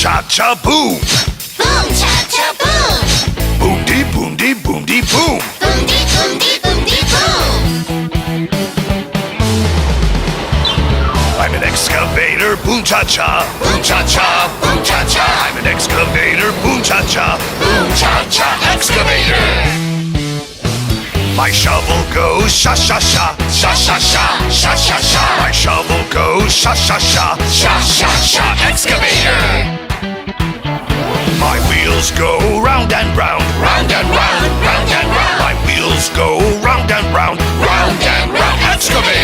cha cha boom. Boom cha cha boom. Boom dee boom dee boom dee boom. Boom dee boom dee boom dee boom. I'm an excavator, boom cha cha. Boom cha cha, boom cha cha. I'm an excavator, boom cha cha. Boom cha cha excavator. My shovel goes sha sha sha. Sha sha sha, sha sha sha. My shovel goes sha sha sha. Sha sha sha excavator. My wheels go round and round. Round and round, round and round. My wheels go round and round. Round and round excavator.